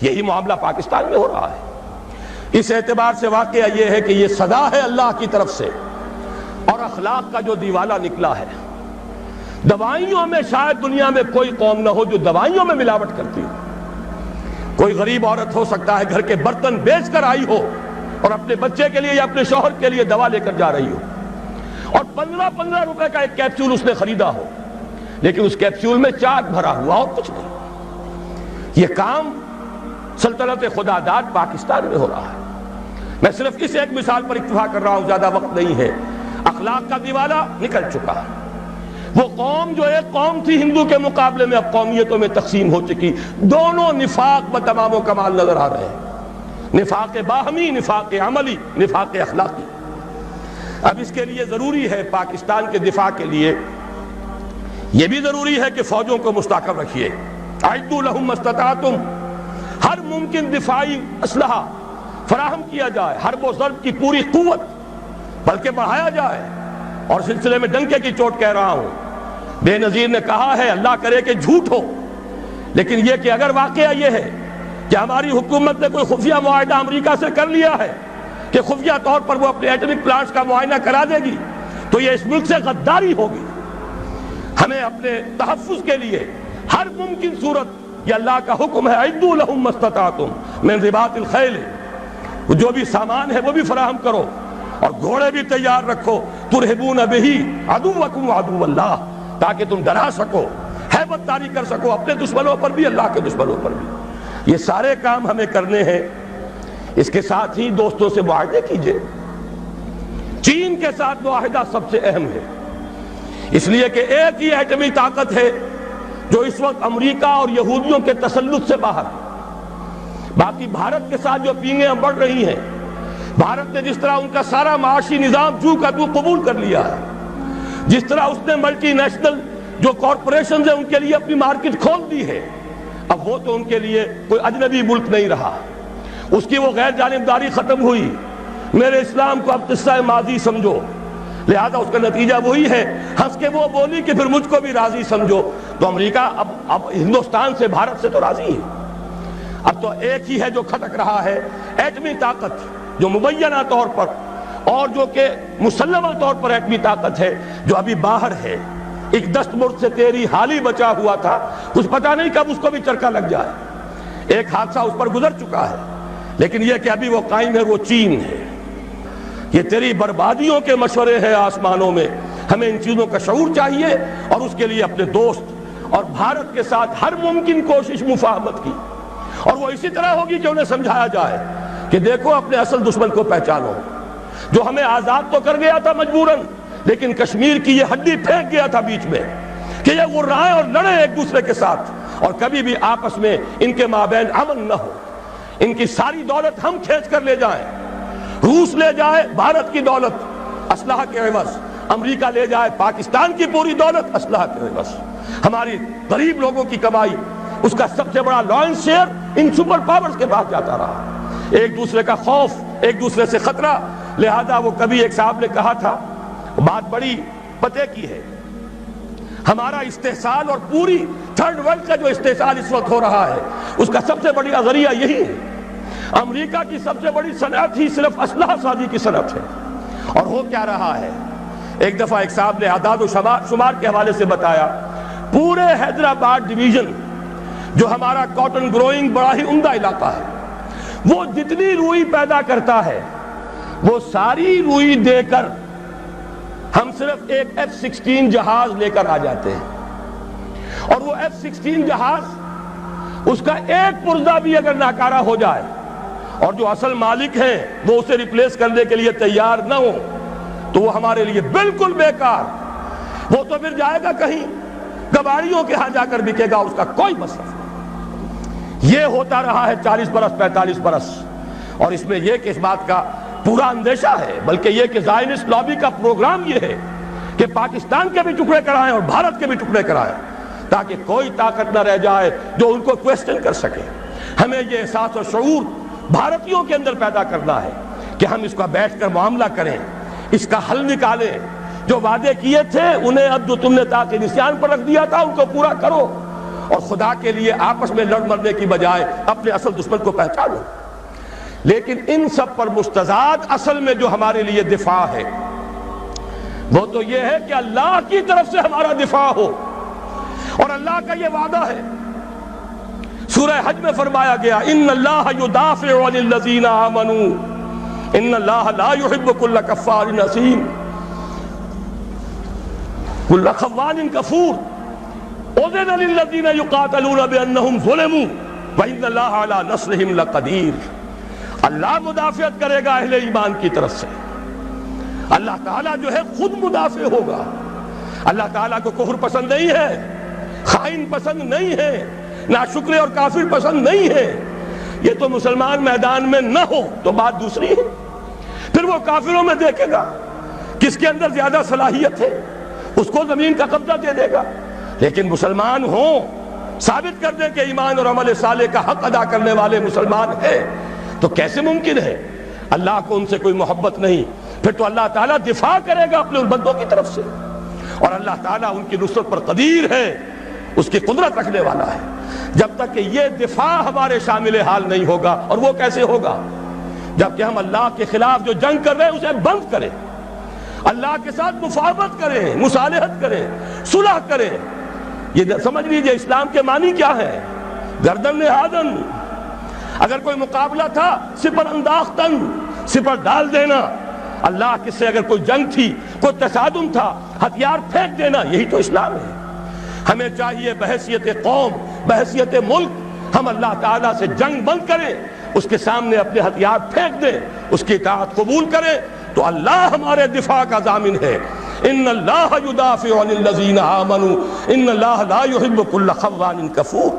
یہی معاملہ پاکستان میں ہو رہا ہے۔ اس اعتبار سے واقعہ یہ ہے کہ یہ سزا ہے اللہ کی طرف سے، اور اخلاق کا جو دیوالہ نکلا ہے۔ دوائیوں میں شاید دنیا میں کوئی قوم نہ ہو جو دوائیوں میں ملاوٹ کرتی ہو۔ کوئی غریب عورت ہو سکتا ہے گھر کے برتن بیچ کر آئی ہو اور اپنے بچے کے لیے یا اپنے شوہر کے لیے دوا لے کر جا رہی ہو، اور 15 روپے کا ایک کیپسول اس نے خریدا ہو، لیکن اس کیپسول میں چاک بھرا ہوا اور کچھ نہیں۔ یہ کام سلطنت خدا داد پاکستان میں ہو رہا ہے۔ میں صرف اس ایک مثال پر اکتفا کر رہا ہوں، زیادہ وقت نہیں ہے۔ اخلاق کا دیوالہ نکل چکا ہے۔ وہ قوم جو ایک قوم تھی ہندو کے مقابلے میں اب قومیتوں میں تقسیم ہو چکی، دونوں نفاق و تمام و کمال نظر آ رہے ہیں، نفاق باہمی، نفاق عملی، نفاق اخلاقی۔ اب اس کے لیے ضروری ہے پاکستان کے دفاع کے لیے یہ بھی ضروری ہے کہ فوجوں کو مستحکم رکھیے۔ اعدوا لهم ما استطعتم، ہر ممکن دفاعی اسلحہ فراہم کیا جائے، حرب و ضرب کی پوری قوت بلکہ بڑھایا جائے۔ اور سلسلے میں ڈنکے کی چوٹ کہہ رہا ہوں، بے نظیر نے کہا ہے اللہ کرے کہ جھوٹ ہو، لیکن یہ کہ اگر واقعہ یہ ہے کہ ہماری حکومت نے کوئی خفیہ معاہدہ امریکہ سے کر لیا ہے کہ خفیہ طور پر وہ اپنے ایٹمک پلانٹس کا معائنہ کرا دے گی، تو یہ اس ملک سے غداری ہوگی۔ ہمیں اپنے تحفظ کے لیے ہر ممکن صورت، یہ اللہ کا حکم ہے، اعدوا لهم ما استطعتم من رباط الخیل، جو بھی سامان ہے وہ بھی فراہم کرو، اور گھوڑے بھی تیار رکھو، ترہبون بہ عدوکم وعدو اللہ، تاکہ تم ڈرا سکو، ہیبت طاری کر سکو اپنے دشمنوں پر بھی، اللہ کے دشمنوں پر بھی۔ یہ سارے کام ہمیں کرنے ہیں۔ اس کے ساتھ ہی دوستوں سے معاہدے کیجئے۔ چین کے ساتھ معاہدہ سب سے اہم ہے، اس لیے کہ ایک ہی ایٹمی طاقت ہے جو اس وقت امریکہ اور یہودیوں کے تسلط سے باہر ہے۔ باقی بھارت کے ساتھ جو پینگیں بڑھ رہی ہیں، بھارت نے جس طرح ان کا سارا معاشی نظام جو کا تو قبول کر لیا ہے، جس طرح اس نے ملٹی نیشنل جو کارپوریشنز ہیں ان کے لیے اپنی مارکیٹ کھول دی ہے، اب وہ تو ان کے لیے کوئی اجنبی ملک نہیں رہا، اس کی وہ غیر جانبداری ختم ہوئی۔ میرے اسلام کو اب قصہ ماضی سمجھو، لہذا اس کا نتیجہ وہی ہے، ہنس کے وہ بولی کہ پھر مجھ کو بھی راضی سمجھو۔ تو امریکہ اب ہندوستان سے، بھارت سے تو راضی ہے۔ اب تو ایک ہی ہے جو کھٹک رہا ہے، ایٹمی طاقت جو مبینہ طور پر اور جو کہ مسلمہ طور پر ایٹمی طاقت ہے، جو ابھی باہر ہے۔ ایک دستمرد سے تیری حالی بچا ہوا تھا، کچھ پتہ نہیں کب اس کو بھی چرکا لگ جائے۔ ایک حادثہ اس پر گزر چکا ہے، لیکن یہ کہ ابھی وہ قائم ہے، وہ چین ہے۔ یہ تیری بربادیوں کے مشورے ہیں آسمانوں میں۔ ہمیں ان چیزوں کا شعور چاہیے، اور اس کے لیے اپنے دوست اور بھارت کے ساتھ ہر ممکن کوشش مفاہمت کی، اور وہ اسی طرح ہوگی کہ انہیں سمجھایا جائے کہ دیکھو اپنے اصل دشمن کو پہچانو، جو ہمیں آزاد تو کر گیا تھا مجبوراً، لیکن کشمیر کی یہ ہڈی پھینک گیا تھا بیچ میں کہ یہ غرائیں اور لڑیں ایک دوسرے کے ساتھ، اور کبھی بھی آپس میں ان کے مابین امن نہ ہو۔ ان کی ساری دولت ہم کھینچ کر لے جائیں، روس لے جائے بھارت کی دولت اسلحہ کے عوض، امریکہ لے جائے پاکستان کی پوری دولت اسلحہ کے عوض، ہماری غریب لوگوں کی کمائی، اس کا سب سے بڑا لائنس شیئر ان سپر پاورز کے پاس جاتا رہا۔ ایک دوسرے کا خوف، ایک دوسرے سے خطرہ، لہذا وہ کبھی ایک صاحب نے کہا تھا، بات بڑی پتے کی ہے، ہمارا استحصال اور پوری تھرڈ ورلڈ کا جو استحصال اس وقت ہو رہا ہے، اس کا سب سے بڑی ذریعہ یہی ہے۔ امریکہ کی سب سے بڑی صنعت ہی صرف اسلحہ سازی کی صنعت ہے، اور ہو کیا رہا ہے۔ ایک دفعہ ایک صاحب نے اعداد و شمار کے حوالے سے بتایا، پورے حیدرآباد ڈویژن جو ہمارا کاٹن گروئنگ بڑا ہی عمدہ علاقہ ہے، وہ جتنی روئی پیدا کرتا ہے، وہ ساری روئی دے کر ہم صرف ایک F-16 جہاز لے کر آ جاتے ہیں، اور وہ F-16 جہاز، اس کا ایک پرزہ بھی اگر ناکارہ ہو جائے اور جو اصل مالک ہیں وہ اسے ریپلیس کرنے کے لیے تیار نہ ہو، تو وہ ہمارے لیے بالکل بیکار، وہ تو پھر جائے گا کہیں کباڑیوں کے ہاں جا کر بکے گا، اس کا کوئی مصرف نہیں۔ یہ ہوتا رہا ہے 40 برس 45 برس، اور اس میں یہ کہ اس بات کا پورا اندیشہ ہے، بلکہ یہ کہ زائنسٹ لابی کا پروگرام یہ ہے کہ پاکستان کے بھی ٹکڑے کرائیں اور بھارت کے بھی ٹکڑے کرائیں، تاکہ کوئی طاقت نہ رہ جائے جو ان کو کویسچن کر سکے۔ ہمیں یہ احساس و شعور بھارتیوں کے اندر پیدا کرنا ہے کہ ہم اس کا بیٹھ کر معاملہ کریں، اس کا حل نکالیں، جو وعدے کیے تھے انہیں اب جو تم نے تاکہ نسیان پر رکھ دیا تھا ان کو پورا کرو، اور خدا کے لیے آپس میں لڑ مرنے کی بجائے اپنے اصل دشمن کو پہچانو۔ لیکن ان سب پر مستضاد اصل میں جو ہمارے لیے دفاع ہے وہ تو یہ ہے کہ اللہ کی طرف سے ہمارا دفاع ہو، اور اللہ کا یہ وعدہ ہے، سورہ حج میں فرمایا گیا ان اللہ یدافع عن الذین آمنوا ان اللہ لا يحب كل کفار اثیم كل خوان کفور اذن للذین یقاتلون بانہم ظلموا وان اللہ علی نصرہم لقدیر۔ اللہ مدافعت کرے گا اہل ایمان کی طرف سے، اللہ تعالیٰ جو ہے خود مدافع ہوگا۔ اللہ تعالیٰ کو کفر پسند نہیں ہے، خائن پسند نہیں ہے، ناشکر اور کافر پسند نہیں ہے۔ یہ تو مسلمان میدان میں نہ ہو تو بات دوسری ہے، پھر وہ کافروں میں دیکھے گا کس کے اندر زیادہ صلاحیت ہے، اس کو زمین کا قبضہ دے دے گا۔ لیکن مسلمان ہوں، ثابت کر دیں کہ ایمان اور عمل صالح کا حق ادا کرنے والے مسلمان ہیں، تو کیسے ممکن ہے اللہ کو ان سے کوئی محبت نہیں؟ پھر تو اللہ تعالیٰ دفاع کرے گا اپنے ان بندوں کی طرف سے، اور اللہ تعالیٰ ان کی نصرت پر قدیر ہے، اس کی قدرت رکھنے والا ہے۔ جب تک کہ یہ دفاع ہمارے شامل حال نہیں ہوگا، اور وہ کیسے ہوگا؟ جبکہ ہم اللہ کے خلاف جو جنگ کر رہے ہیں اسے بند کریں، اللہ کے ساتھ مفاہمت کریں، مصالحت کریں، صلح کریں۔ یہ سمجھ لیجئے اسلام کے معنی کیا ہے، گردن نہادن۔ اگر کوئی مقابلہ تھا سپر انداختن، سپر ڈال دینا۔ اللہ کے سے اگر کوئی جنگ تھی، کوئی تصادم تھا، ہتھیار پھینک دینا، یہی تو اسلام ہے۔ ہمیں چاہیے بحیثیت قوم، بحیثیت ملک، ہم اللہ تعالیٰ سے جنگ بند کریں، اس کے سامنے اپنے ہتھیار پھینک دیں، اس کی اطاعت قبول کریں، تو اللہ ہمارے دفاع کا ضامن ہے۔ ان اللہ یدافع عن الذین آمنوا ان اللہ لا يحب كل خوان کفور۔